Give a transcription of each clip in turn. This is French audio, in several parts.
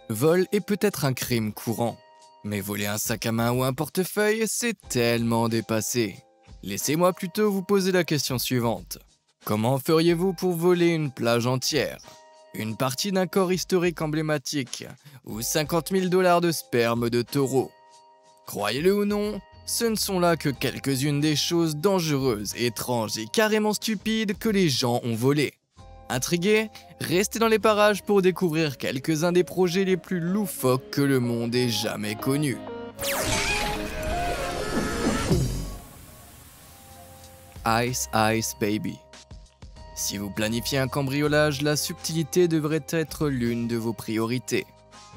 Vol est peut-être un crime courant, mais voler un sac à main ou un portefeuille, c'est tellement dépassé. Laissez-moi plutôt vous poser la question suivante. Comment feriez-vous pour voler une plage entière, une partie d'un corps historique emblématique ou 50 000 dollars de sperme de taureau? Croyez-le ou non, ce ne sont là que quelques-unes des choses dangereuses, étranges et carrément stupides que les gens ont volées. Intrigués, restez dans les parages pour découvrir quelques-uns des projets les plus loufoques que le monde ait jamais connus. Ice Ice Baby. Si vous planifiez un cambriolage, la subtilité devrait être l'une de vos priorités.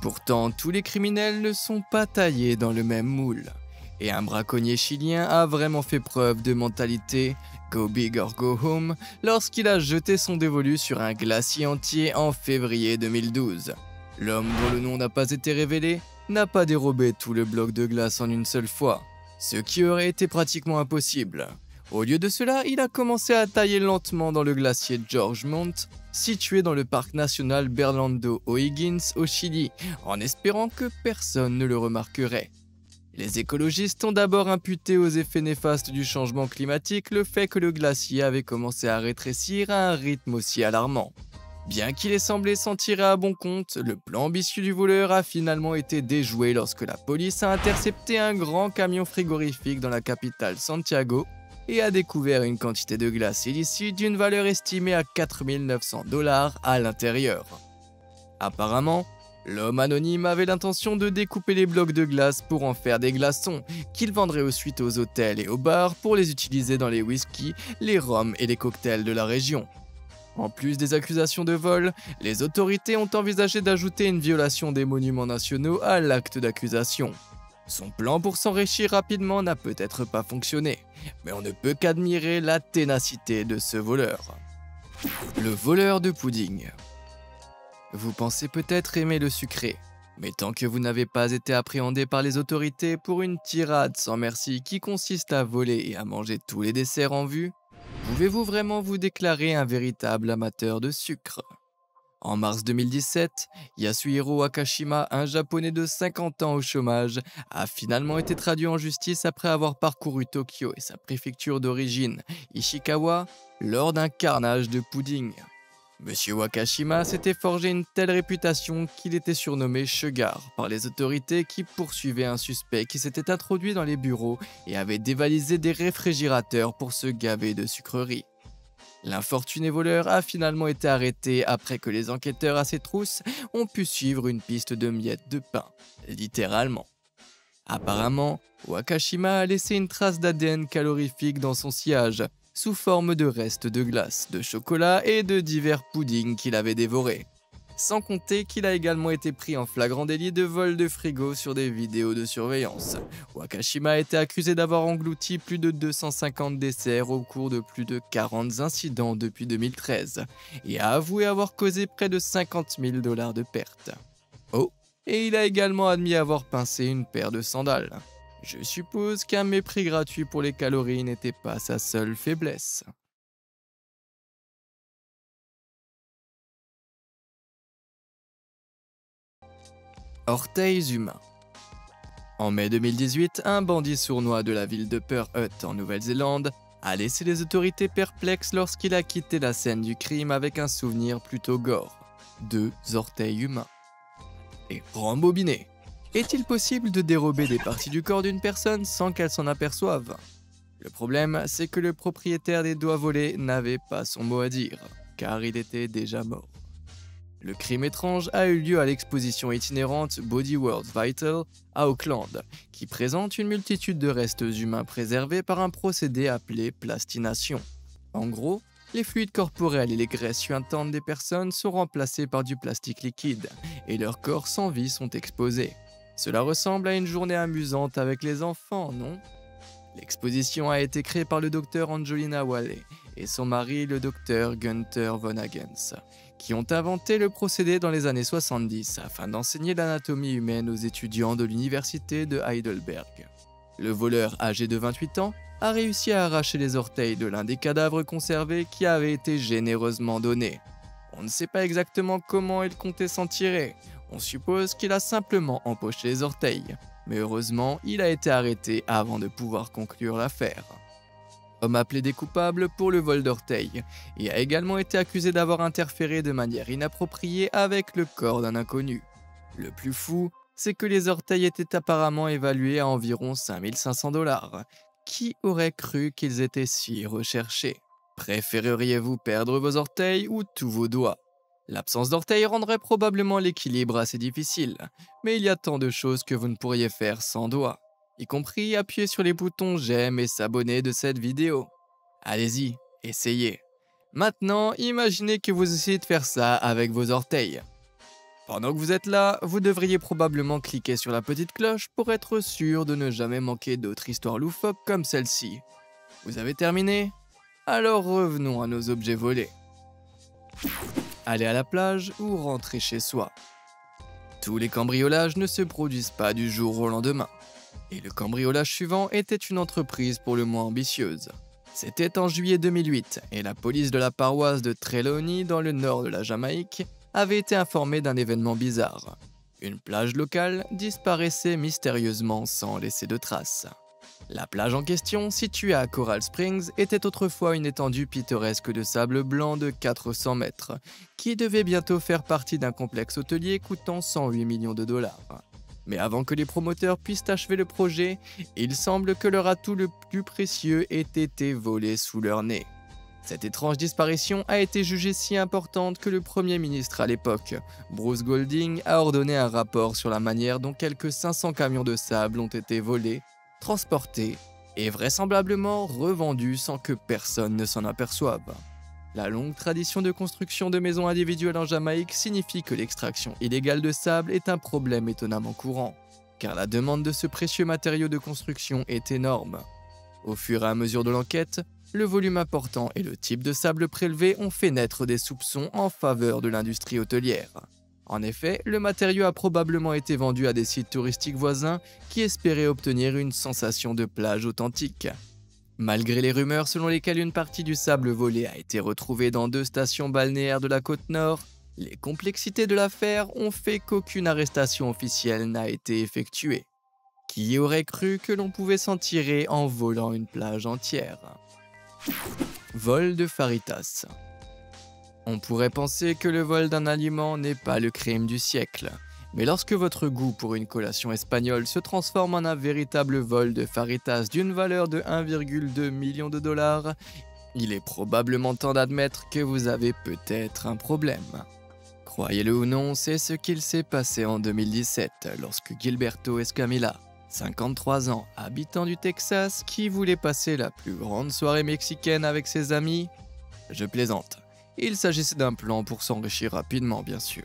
Pourtant, tous les criminels ne sont pas taillés dans le même moule. Et un braconnier chilien a vraiment fait preuve de mentalité go big or go home lorsqu'il a jeté son dévolu sur un glacier entier en février 2012. L'homme dont le nom n'a pas été révélé n'a pas dérobé tout le bloc de glace en une seule fois, ce qui aurait été pratiquement impossible. Au lieu de cela, il a commencé à tailler lentement dans le glacier George Mount, situé dans le parc national Bernardo O'Higgins au Chili, en espérant que personne ne le remarquerait. Les écologistes ont d'abord imputé aux effets néfastes du changement climatique le fait que le glacier avait commencé à rétrécir à un rythme aussi alarmant. Bien qu'il ait semblé s'en tirer à bon compte, le plan ambitieux du voleur a finalement été déjoué lorsque la police a intercepté un grand camion frigorifique dans la capitale Santiago et a découvert une quantité de glace illicite d'une valeur estimée à 4 900 dollars à l'intérieur. Apparemment, l'homme anonyme avait l'intention de découper les blocs de glace pour en faire des glaçons, qu'il vendrait ensuite aux hôtels et aux bars pour les utiliser dans les whiskies, les rhums et les cocktails de la région. En plus des accusations de vol, les autorités ont envisagé d'ajouter une violation des monuments nationaux à l'acte d'accusation. Son plan pour s'enrichir rapidement n'a peut-être pas fonctionné, mais on ne peut qu'admirer la ténacité de ce voleur. Le voleur de pudding. Vous pensez peut-être aimer le sucré, mais tant que vous n'avez pas été appréhendé par les autorités pour une tirade sans merci qui consiste à voler et à manger tous les desserts en vue, pouvez-vous vraiment vous déclarer un véritable amateur de sucre? En mars 2017, Yasuhiro Wakashima, un japonais de 50 ans au chômage, a finalement été traduit en justice après avoir parcouru Tokyo et sa préfecture d'origine, Ishikawa, lors d'un carnage de pudding. Monsieur Wakashima s'était forgé une telle réputation qu'il était surnommé Sugar par les autorités qui poursuivaient un suspect qui s'était introduit dans les bureaux et avait dévalisé des réfrigérateurs pour se gaver de sucreries. L'infortuné voleur a finalement été arrêté après que les enquêteurs à ses trousses ont pu suivre une piste de miettes de pain, littéralement. Apparemment, Wakashima a laissé une trace d'ADN calorifique dans son sillage, sous forme de restes de glace, de chocolat et de divers puddings qu'il avait dévorés. Sans compter qu'il a également été pris en flagrant délit de vol de frigo sur des vidéos de surveillance. Wakashima a été accusé d'avoir englouti plus de 250 desserts au cours de plus de 40 incidents depuis 2013 et a avoué avoir causé près de 50 000 dollars de pertes. Oh, et il a également admis avoir pincé une paire de sandales. Je suppose qu'un mépris gratuit pour les calories n'était pas sa seule faiblesse. Orteils humains. En mai 2018, un bandit sournois de la ville de Pearl Hut en Nouvelle-Zélande a laissé les autorités perplexes lorsqu'il a quitté la scène du crime avec un souvenir plutôt gore. 2 orteils humains. Et rembobiné. Est-il possible de dérober des parties du corps d'une personne sans qu'elle s'en aperçoive? Le problème, c'est que le propriétaire des doigts volés n'avait pas son mot à dire, car il était déjà mort. Le crime étrange a eu lieu à l'exposition itinérante Body World Vital à Auckland, qui présente une multitude de restes humains préservés par un procédé appelé plastination. En gros, les fluides corporels et les graisses suintantes des personnes sont remplacés par du plastique liquide, et leurs corps sans vie sont exposés. Cela ressemble à une journée amusante avec les enfants, non? L'exposition a été créée par le docteur Angelina Whalley et son mari, le docteur Gunther von Hagens, qui ont inventé le procédé dans les années 70 afin d'enseigner l'anatomie humaine aux étudiants de l'université de Heidelberg. Le voleur, âgé de 28 ans, a réussi à arracher les orteils de l'un des cadavres conservés qui avait été généreusement donné. On ne sait pas exactement comment il comptait s'en tirer. On suppose qu'il a simplement empoché les orteils, mais heureusement, il a été arrêté avant de pouvoir conclure l'affaire. L'homme a plaidé coupable pour le vol d'orteils et a également été accusé d'avoir interféré de manière inappropriée avec le corps d'un inconnu. Le plus fou, c'est que les orteils étaient apparemment évalués à environ 5500 $. Qui aurait cru qu'ils étaient si recherchés? Préféreriez-vous perdre vos orteils ou tous vos doigts? L'absence d'orteils rendrait probablement l'équilibre assez difficile, mais il y a tant de choses que vous ne pourriez faire sans doigts, y compris appuyer sur les boutons j'aime et s'abonner de cette vidéo. Allez-y, essayez. Maintenant, imaginez que vous essayez de faire ça avec vos orteils. Pendant que vous êtes là, vous devriez probablement cliquer sur la petite cloche pour être sûr de ne jamais manquer d'autres histoires loufoques comme celle-ci. Vous avez terminé? Alors revenons à nos objets volés. Aller à la plage ou rentrer chez soi. Tous les cambriolages ne se produisent pas du jour au lendemain. Et le cambriolage suivant était une entreprise pour le moins ambitieuse. C'était en juillet 2008 et la police de la paroisse de Trelawney dans le nord de la Jamaïque avait été informée d'un événement bizarre. Une plage locale disparaissait mystérieusement sans laisser de traces. La plage en question, située à Coral Springs, était autrefois une étendue pittoresque de sable blanc de 400 mètres, qui devait bientôt faire partie d'un complexe hôtelier coûtant 108 millions de $. Mais avant que les promoteurs puissent achever le projet, il semble que leur atout le plus précieux ait été volé sous leur nez. Cette étrange disparition a été jugée si importante que le Premier ministre à l'époque, Bruce Golding, a ordonné un rapport sur la manière dont quelques 500 camions de sable ont été volés, transportés et vraisemblablement revendus sans que personne ne s'en aperçoive. La longue tradition de construction de maisons individuelles en Jamaïque signifie que l'extraction illégale de sable est un problème étonnamment courant, car la demande de ce précieux matériau de construction est énorme. Au fur et à mesure de l'enquête, le volume important et le type de sable prélevé ont fait naître des soupçons en faveur de l'industrie hôtelière. En effet, le matériau a probablement été vendu à des sites touristiques voisins qui espéraient obtenir une sensation de plage authentique. Malgré les rumeurs selon lesquelles une partie du sable volé a été retrouvée dans 2 stations balnéaires de la côte nord, les complexités de l'affaire ont fait qu'aucune arrestation officielle n'a été effectuée. Qui aurait cru que l'on pouvait s'en tirer en volant une plage entière? Vol de faritas. On pourrait penser que le vol d'un aliment n'est pas le crime du siècle, mais lorsque votre goût pour une collation espagnole se transforme en un véritable vol de faritas d'une valeur de 1,2 million de $, il est probablement temps d'admettre que vous avez peut-être un problème. Croyez-le ou non, c'est ce qu'il s'est passé en 2017 lorsque Gilberto Escamilla, 53 ans, habitant du Texas, qui voulait passer la plus grande soirée mexicaine avec ses amis. Je plaisante. Il s'agissait d'un plan pour s'enrichir rapidement, bien sûr.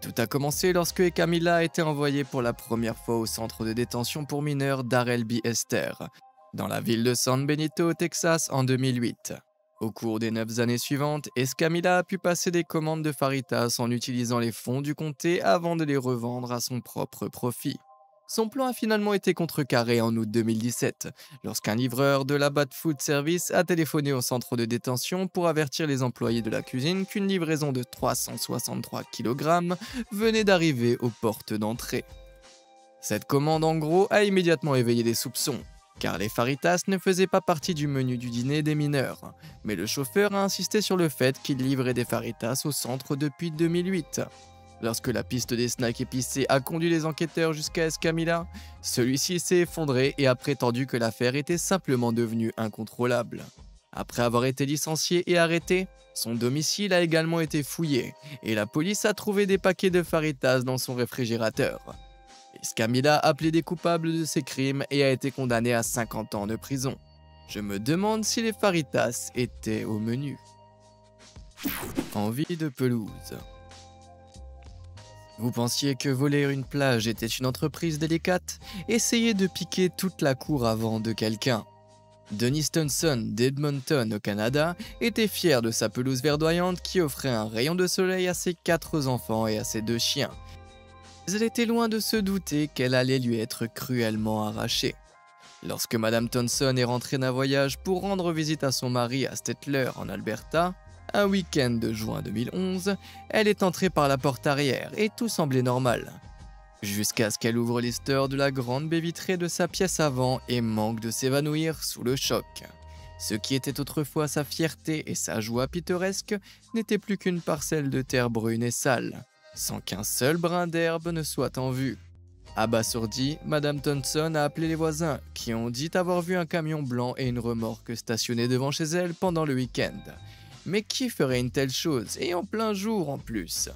Tout a commencé lorsque Camilla a été envoyée pour la première fois au centre de détention pour mineurs d'Arrell B. Esther, dans la ville de San Benito, au Texas, en 2008. Au cours des 9 années suivantes, Escamilla a pu passer des commandes de faritas en utilisant les fonds du comté avant de les revendre à son propre profit. Son plan a finalement été contrecarré en août 2017, lorsqu'un livreur de la Bad Food Service a téléphoné au centre de détention pour avertir les employés de la cuisine qu'une livraison de 363 kg venait d'arriver aux portes d'entrée. Cette commande en gros a immédiatement éveillé les soupçons, car les faritas ne faisaient pas partie du menu du dîner des mineurs, mais le chauffeur a insisté sur le fait qu'il livrait des faritas au centre depuis 2008. Lorsque la piste des snacks épicés a conduit les enquêteurs jusqu'à Escamilla, celui-ci s'est effondré et a prétendu que l'affaire était simplement devenue incontrôlable. Après avoir été licencié et arrêté, son domicile a également été fouillé et la police a trouvé des paquets de faritas dans son réfrigérateur. Escamilla a plaidé coupable de ses crimes et a été condamné à 50 ans de prison. Je me demande si les faritas étaient au menu. Envie de pelouse. Vous pensiez que voler une plage était une entreprise délicate? Essayez de piquer toute la cour avant de quelqu'un. Denis Thompson d'Edmonton au Canada était fier de sa pelouse verdoyante qui offrait un rayon de soleil à ses 4 enfants et à ses 2 chiens. Mais elle était loin de se douter qu'elle allait lui être cruellement arrachée. Lorsque Madame Thompson est rentrée d'un voyage pour rendre visite à son mari à Stettler en Alberta, Un week-end de juin 2011, elle est entrée par la porte arrière et tout semblait normal. Jusqu'à ce qu'elle ouvre les stores de la grande baie vitrée de sa pièce avant et manque de s'évanouir sous le choc. Ce qui était autrefois sa fierté et sa joie pittoresque n'était plus qu'une parcelle de terre brune et sale, sans qu'un seul brin d'herbe ne soit en vue. Abasourdie, Madame Thompson a appelé les voisins, qui ont dit avoir vu un camion blanc et une remorque stationnés devant chez elle pendant le week-end. Mais qui ferait une telle chose, et en plein jour en plus?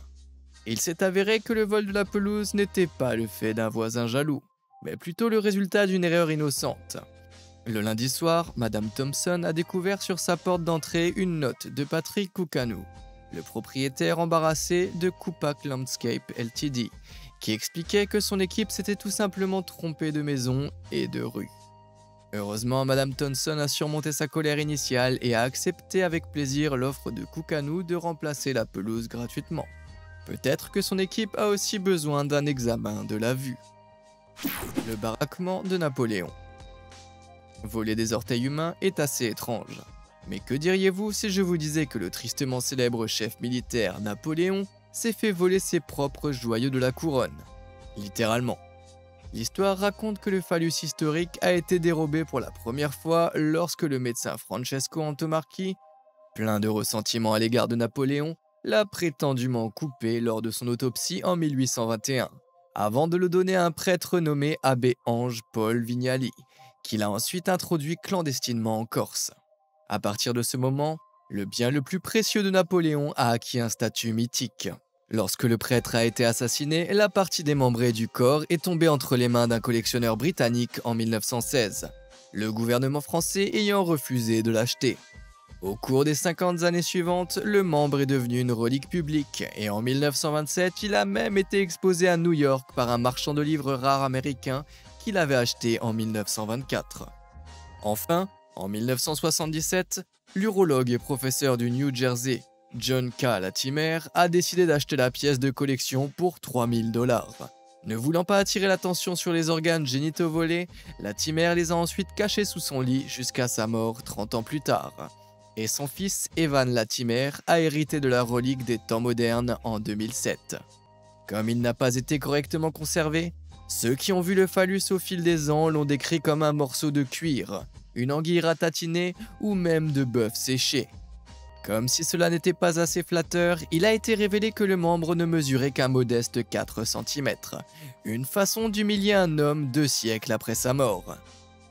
Il s'est avéré que le vol de la pelouse n'était pas le fait d'un voisin jaloux, mais plutôt le résultat d'une erreur innocente. Le lundi soir, Madame Thompson a découvert sur sa porte d'entrée une note de Patrick Koukanou, le propriétaire embarrassé de Koupak Landscape Ltd, qui expliquait que son équipe s'était tout simplement trompée de maison et de rue. Heureusement, Madame Thompson a surmonté sa colère initiale et a accepté avec plaisir l'offre de Koukanou de remplacer la pelouse gratuitement. Peut-être que son équipe a aussi besoin d'un examen de la vue. Le baraquement de Napoléon. Voler des orteils humains est assez étrange. Mais que diriez-vous si je vous disais que le tristement célèbre chef militaire Napoléon s'est fait voler ses propres joyaux de la couronne? Littéralement. L'histoire raconte que le phallus historique a été dérobé pour la première fois lorsque le médecin Francesco Antomarchi, plein de ressentiment à l'égard de Napoléon, l'a prétendument coupé lors de son autopsie en 1821, avant de le donner à un prêtre nommé abbé Ange Paul Vignali, qui l'a ensuite introduit clandestinement en Corse. À partir de ce moment, le bien le plus précieux de Napoléon a acquis un statut mythique. Lorsque le prêtre a été assassiné, la partie démembrée du corps est tombée entre les mains d'un collectionneur britannique en 1916, le gouvernement français ayant refusé de l'acheter. Au cours des 50 années suivantes, le membre est devenu une relique publique et en 1927, il a même été exposé à New York par un marchand de livres rares américain qui l'avait acheté en 1924. Enfin, en 1977, l'urologue et professeur du New Jersey, John K. Latimer, a décidé d'acheter la pièce de collection pour 3000 $. Ne voulant pas attirer l'attention sur les organes génitaux volés, Latimer les a ensuite cachés sous son lit jusqu'à sa mort 30 ans plus tard. Et son fils Evan Latimer a hérité de la relique des temps modernes en 2007. Comme il n'a pas été correctement conservé, ceux qui ont vu le phallus au fil des ans l'ont décrit comme un morceau de cuir, une anguille ratatinée ou même de bœuf séché. Comme si cela n'était pas assez flatteur, il a été révélé que le membre ne mesurait qu'un modeste 4 cm, une façon d'humilier un homme 2 siècles après sa mort.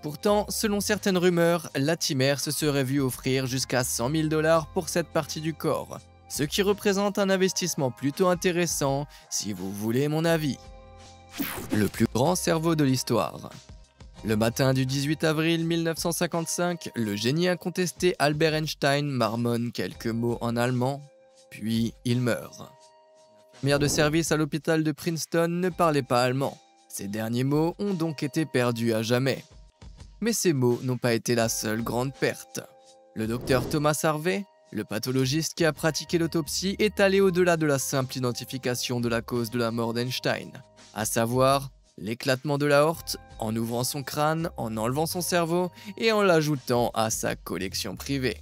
Pourtant, selon certaines rumeurs, Latimer se serait vu offrir jusqu'à 100 000 $ pour cette partie du corps, ce qui représente un investissement plutôt intéressant si vous voulez mon avis. Le plus grand cerveau de l'histoire. Le matin du 18 avril 1955, le génie incontesté Albert Einstein marmonne quelques mots en allemand, puis il meurt. L'infirmière de service à l'hôpital de Princeton ne parlait pas allemand. Ces derniers mots ont donc été perdus à jamais. Mais ces mots n'ont pas été la seule grande perte. Le docteur Thomas Harvey, le pathologiste qui a pratiqué l'autopsie, est allé au-delà de la simple identification de la cause de la mort d'Einstein, à savoir l'éclatement de l'aorte, en ouvrant son crâne, en enlevant son cerveau et en l'ajoutant à sa collection privée.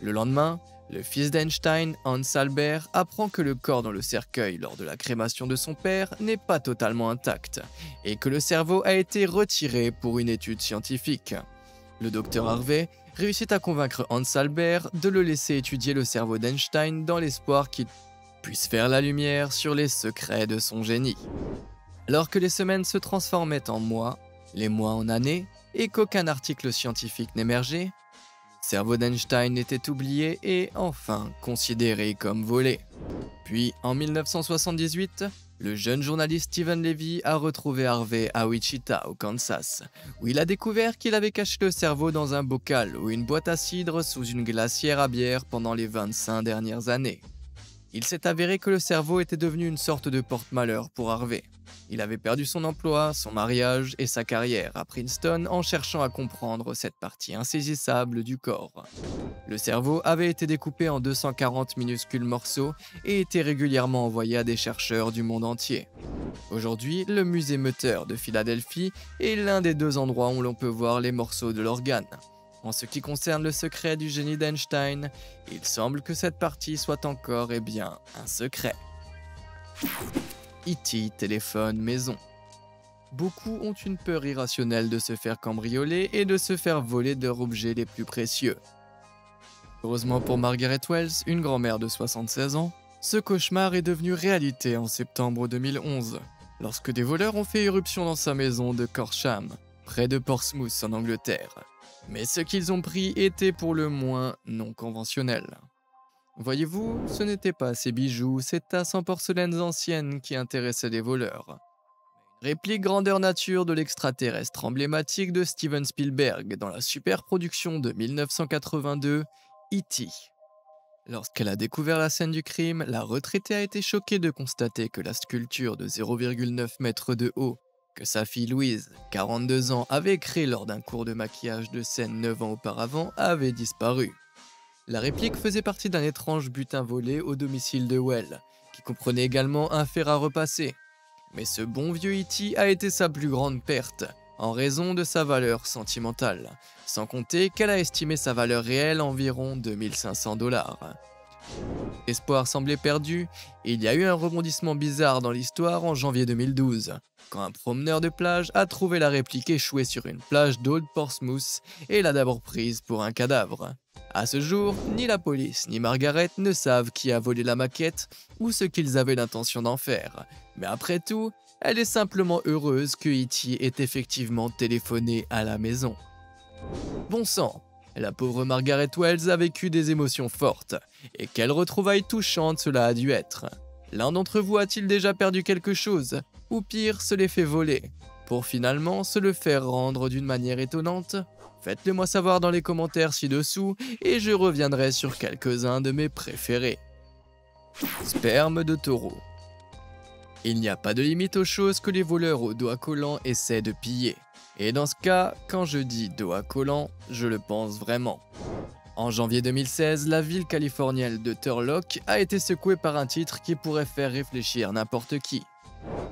Le lendemain, le fils d'Einstein, Hans Albert, apprend que le corps dans le cercueil lors de la crémation de son père n'est pas totalement intact et que le cerveau a été retiré pour une étude scientifique. Le docteur Harvey réussit à convaincre Hans Albert de le laisser étudier le cerveau d'Einstein dans l'espoir qu'il puisse faire la lumière sur les secrets de son génie. Alors que les semaines se transformaient en mois, les mois en années, et qu'aucun article scientifique n'émergeait, le cerveau d'Einstein était oublié et enfin considéré comme volé. Puis, en 1978, le jeune journaliste Steven Levy a retrouvé Harvey à Wichita, au Kansas, où il a découvert qu'il avait caché le cerveau dans un bocal ou une boîte à cidre sous une glacière à bière pendant les 25 dernières années. Il s'est avéré que le cerveau était devenu une sorte de porte-malheur pour Harvey. Il avait perdu son emploi, son mariage et sa carrière à Princeton en cherchant à comprendre cette partie insaisissable du corps. Le cerveau avait été découpé en 240 minuscules morceaux et était régulièrement envoyé à des chercheurs du monde entier. Aujourd'hui, le musée Mutter de Philadelphie est l'un des 2 endroits où l'on peut voir les morceaux de l'organe. En ce qui concerne le secret du génie d'Einstein, il semble que cette partie soit encore un secret. E.T. téléphone maison. Beaucoup ont une peur irrationnelle de se faire cambrioler et de se faire voler leurs objets les plus précieux. Heureusement pour Margaret Wells, une grand-mère de 76 ans, ce cauchemar est devenu réalité en septembre 2011, lorsque des voleurs ont fait irruption dans sa maison de Corsham, près de Portsmouth en Angleterre. Mais ce qu'ils ont pris était pour le moins non conventionnel. Voyez-vous, ce n'était pas ces bijoux, ces tasses en porcelaine anciennes qui intéressaient les voleurs. Une réplique grandeur nature de l'extraterrestre emblématique de Steven Spielberg dans la super production de 1982, E.T. Lorsqu'elle a découvert la scène du crime, la retraitée a été choquée de constater que la sculpture de 0,9 mètres de haut que sa fille Louise, 42 ans, avait créée lors d'un cours de maquillage de scène 9 ans auparavant avait disparu. La réplique faisait partie d'un étrange butin volé au domicile de Well, qui comprenait également un fer à repasser. Mais ce bon vieux E.T. a été sa plus grande perte, en raison de sa valeur sentimentale, sans compter qu'elle a estimé sa valeur réelle à environ 2500 $. L'espoir semblait perdu, et il y a eu un rebondissement bizarre dans l'histoire en janvier 2012, quand un promeneur de plage a trouvé la réplique échouée sur une plage d'Old Portsmouth et l'a d'abord prise pour un cadavre. À ce jour, ni la police ni Margaret ne savent qui a volé la maquette ou ce qu'ils avaient l'intention d'en faire, mais après tout, elle est simplement heureuse que E.T. ait effectivement téléphoné à la maison. Bon sang, la pauvre Margaret Wells a vécu des émotions fortes, et quelle retrouvaille touchante cela a dû être. L'un d'entre vous a-t-il déjà perdu quelque chose, ou pire, se l'est fait voler, pour finalement se le faire rendre d'une manière étonnante? Faites-le moi savoir dans les commentaires ci-dessous, et je reviendrai sur quelques-uns de mes préférés. Sperme de taureau. Il n'y a pas de limite aux choses que les voleurs aux doigts collants essaient de piller. Et dans ce cas, quand je dis doigts collants, je le pense vraiment. En janvier 2016, la ville californienne de Turlock a été secouée par un titre qui pourrait faire réfléchir n'importe qui.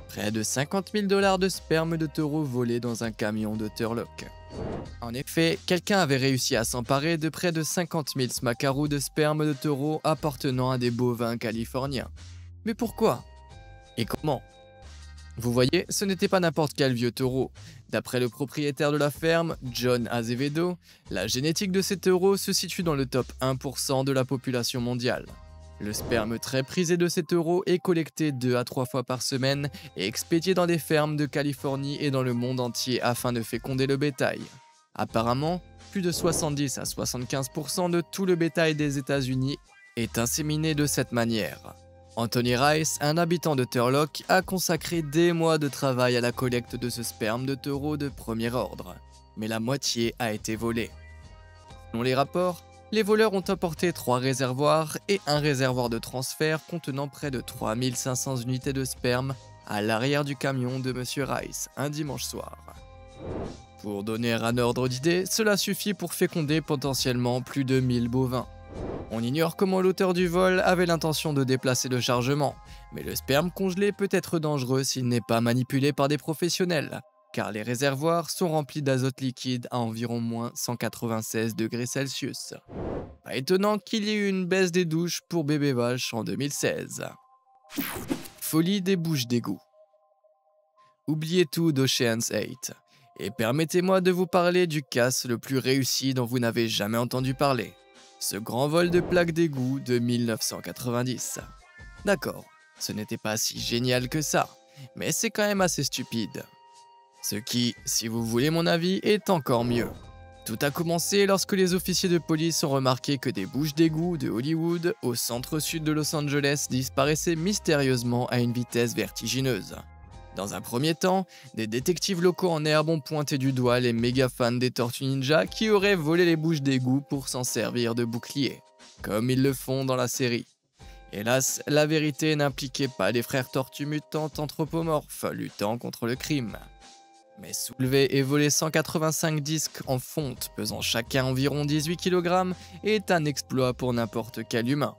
Près de 50 000 $ de sperme de taureau volés dans un camion de Turlock. En effet, quelqu'un avait réussi à s'emparer de près de 50 000 smacarous de sperme de taureau appartenant à des bovins californiens. Mais pourquoi? Et comment? Vous voyez, ce n'était pas n'importe quel vieux taureau. D'après le propriétaire de la ferme, John Azevedo, la génétique de ces taureaux se situe dans le top 1% de la population mondiale. Le sperme très prisé de ces taureaux est collecté 2 à 3 fois par semaine et expédié dans des fermes de Californie et dans le monde entier afin de féconder le bétail. Apparemment, plus de 70 à 75% de tout le bétail des États-Unis est inséminé de cette manière. Anthony Rice, un habitant de Turlock, a consacré des mois de travail à la collecte de ce sperme de taureau de premier ordre, mais la moitié a été volée. Selon les rapports, les voleurs ont apporté 3 réservoirs et un réservoir de transfert contenant près de 3500 unités de sperme à l'arrière du camion de Monsieur Rice un dimanche soir. Pour donner un ordre d'idée, cela suffit pour féconder potentiellement plus de 1000 bovins. On ignore comment l'auteur du vol avait l'intention de déplacer le chargement, mais le sperme congelé peut être dangereux s'il n'est pas manipulé par des professionnels, car les réservoirs sont remplis d'azote liquide à environ moins 196 degrés Celsius. Pas étonnant qu'il y ait eu une baisse des douches pour bébé vache en 2016. Folie des bouches d'égout. Oubliez tout d'Ocean's 8, et permettez-moi de vous parler du casse le plus réussi dont vous n'avez jamais entendu parler. Ce grand vol de plaques d'égout de 1990. D'accord, ce n'était pas si génial que ça, mais c'est quand même assez stupide. Ce qui, si vous voulez mon avis, est encore mieux. Tout a commencé lorsque les officiers de police ont remarqué que des bouches d'égout de Hollywood, au centre-sud de Los Angeles, disparaissaient mystérieusement à une vitesse vertigineuse. Dans un premier temps, des détectives locaux en herbe ont pointé du doigt les méga fans des Tortues Ninja qui auraient volé les bouches d'égout pour s'en servir de bouclier, comme ils le font dans la série. Hélas, la vérité n'impliquait pas les frères Tortues mutantes anthropomorphes luttant contre le crime. Mais soulever et voler 185 disques en fonte pesant chacun environ 18 kg est un exploit pour n'importe quel humain.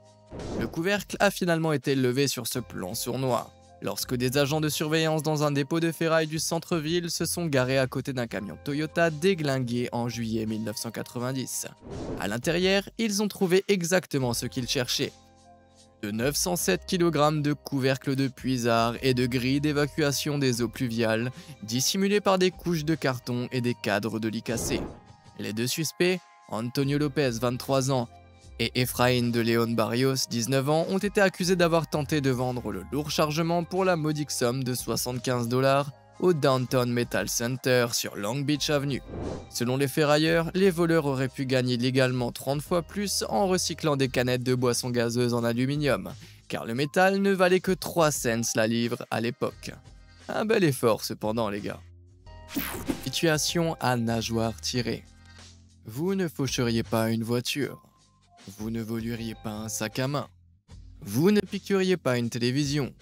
Le couvercle a finalement été levé sur ce plan sournois. lorsque des agents de surveillance dans un dépôt de ferraille du centre-ville se sont garés à côté d'un camion Toyota déglingué en juillet 1990. À l'intérieur, ils ont trouvé exactement ce qu'ils cherchaient. De 907 kg de couvercles de puisard et de grilles d'évacuation des eaux pluviales, dissimulés par des couches de carton et des cadres de lit cassés. Les deux suspects, Antonio Lopez, 23 ans, et Efraín de León Barrios, 19 ans, ont été accusés d'avoir tenté de vendre le lourd chargement pour la modique somme de 75 $ au Downtown Metal Center sur Long Beach Avenue. Selon les ferrailleurs, les voleurs auraient pu gagner légalement 30 fois plus en recyclant des canettes de boissons gazeuses en aluminium, car le métal ne valait que 3 cents la livre à l'époque. Un bel effort cependant les gars. Situation à nageoire tirée. Vous ne faucheriez pas une voiture. Vous ne voleriez pas un sac à main. Vous ne piqueriez pas une télévision.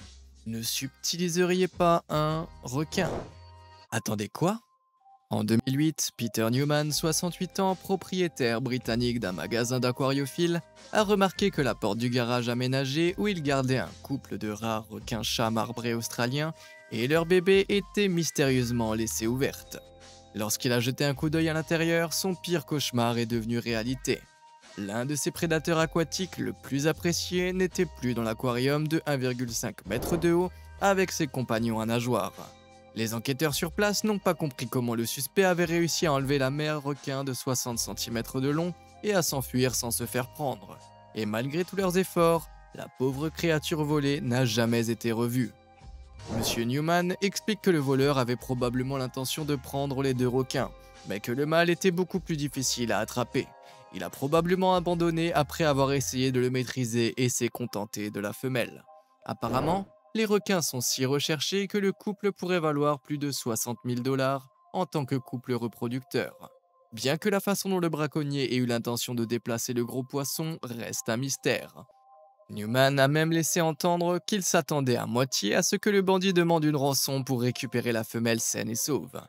Ne subtiliseriez pas un requin. Attendez quoi? En 2008, Peter Newman, 68 ans, propriétaire britannique d'un magasin d'aquariophiles, a remarqué que la porte du garage aménagé où il gardait un couple de rares requins-chats marbrés australiens et leur bébé était mystérieusement laissée ouverte. Lorsqu'il a jeté un coup d'œil à l'intérieur, son pire cauchemar est devenu réalité. L'un de ses prédateurs aquatiques le plus apprécié n'était plus dans l'aquarium de 1,5 m de haut avec ses compagnons à nageoire. Les enquêteurs sur place n'ont pas compris comment le suspect avait réussi à enlever la mère requin de 60 cm de long et à s'enfuir sans se faire prendre. Et malgré tous leurs efforts, la pauvre créature volée n'a jamais été revue. Monsieur Newman explique que le voleur avait probablement l'intention de prendre les deux requins, mais que le mâle était beaucoup plus difficile à attraper. Il a probablement abandonné après avoir essayé de le maîtriser et s'est contenté de la femelle. Apparemment, les requins sont si recherchés que le couple pourrait valoir plus de 60 000 $ en tant que couple reproducteur. Bien que la façon dont le braconnier ait eu l'intention de déplacer le gros poisson reste un mystère. Newman a même laissé entendre qu'il s'attendait à moitié à ce que le bandit demande une rançon pour récupérer la femelle saine et sauve.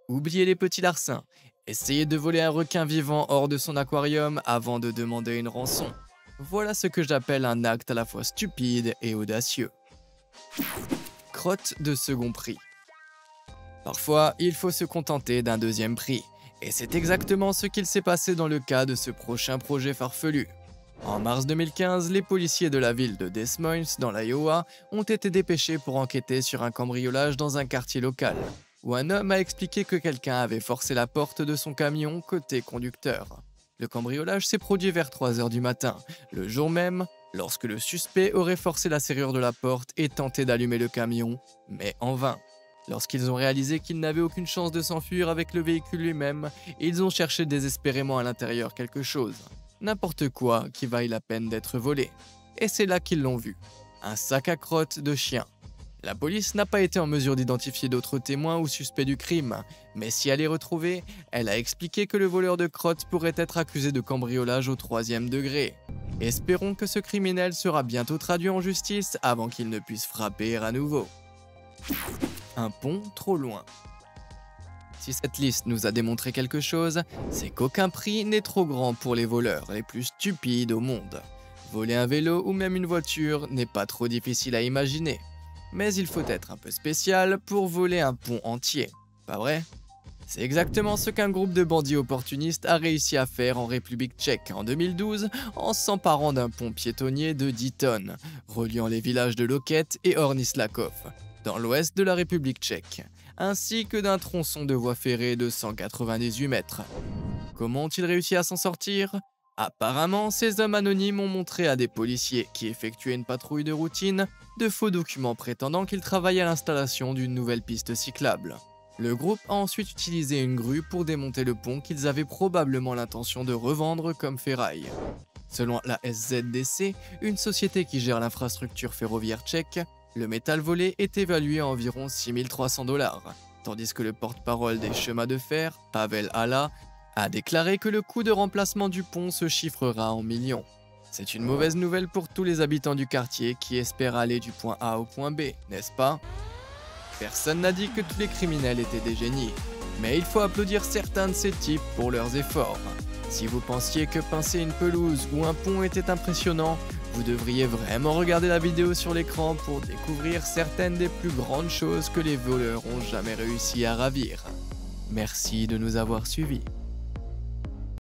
Oubliez les petits larcins. Essayez de voler un requin vivant hors de son aquarium avant de demander une rançon. Voilà ce que j'appelle un acte à la fois stupide et audacieux. Crotte de second prix. Parfois, il faut se contenter d'un deuxième prix. Et c'est exactement ce qu'il s'est passé dans le cas de ce prochain projet farfelu. En mars 2015, les policiers de la ville de Des Moines, dans l'Iowa, ont été dépêchés pour enquêter sur un cambriolage dans un quartier local, où un homme a expliqué que quelqu'un avait forcé la porte de son camion côté conducteur. Le cambriolage s'est produit vers 3 h du matin, le jour même, lorsque le suspect aurait forcé la serrure de la porte et tenté d'allumer le camion, mais en vain. Lorsqu'ils ont réalisé qu'ils n'avaient aucune chance de s'enfuir avec le véhicule lui-même, ils ont cherché désespérément à l'intérieur quelque chose. N'importe quoi qui vaille la peine d'être volé. Et c'est là qu'ils l'ont vu. Un sac à crottes de chien. La police n'a pas été en mesure d'identifier d'autres témoins ou suspects du crime, mais si elle est retrouvée, elle a expliqué que le voleur de crottes pourrait être accusé de cambriolage au 3e degré. Espérons que ce criminel sera bientôt traduit en justice avant qu'il ne puisse frapper à nouveau. Un pont trop loin. Si cette liste nous a démontré quelque chose, c'est qu'aucun prix n'est trop grand pour les voleurs les plus stupides au monde. Voler un vélo ou même une voiture n'est pas trop difficile à imaginer. Mais il faut être un peu spécial pour voler un pont entier, pas vrai? C'est exactement ce qu'un groupe de bandits opportunistes a réussi à faire en République tchèque en 2012 en s'emparant d'un pont piétonnier de 10 tonnes, reliant les villages de Loket et Hornislakov, dans l'ouest de la République tchèque, ainsi que d'un tronçon de voie ferrée de 198 mètres. Comment ont-ils réussi à s'en sortir? Apparemment, ces hommes anonymes ont montré à des policiers qui effectuaient une patrouille de routine de faux documents prétendant qu'ils travaillaient à l'installation d'une nouvelle piste cyclable. Le groupe a ensuite utilisé une grue pour démonter le pont qu'ils avaient probablement l'intention de revendre comme ferraille. Selon la SZDC, une société qui gère l'infrastructure ferroviaire tchèque, le métal volé est évalué à environ 6 300 $, tandis que le porte-parole des chemins de fer, Pavel Hala, a déclaré que le coût de remplacement du pont se chiffrera en millions. C'est une mauvaise nouvelle pour tous les habitants du quartier qui espèrent aller du point A au point B, n'est-ce pas? Personne n'a dit que tous les criminels étaient des génies, mais il faut applaudir certains de ces types pour leurs efforts. Si vous pensiez que pincer une pelouse ou un pont était impressionnant, Vous devriez vraiment regarder la vidéo sur l'écran pour découvrir certaines des plus grandes choses que les voleurs ont jamais réussi à ravir. Merci de nous avoir suivis.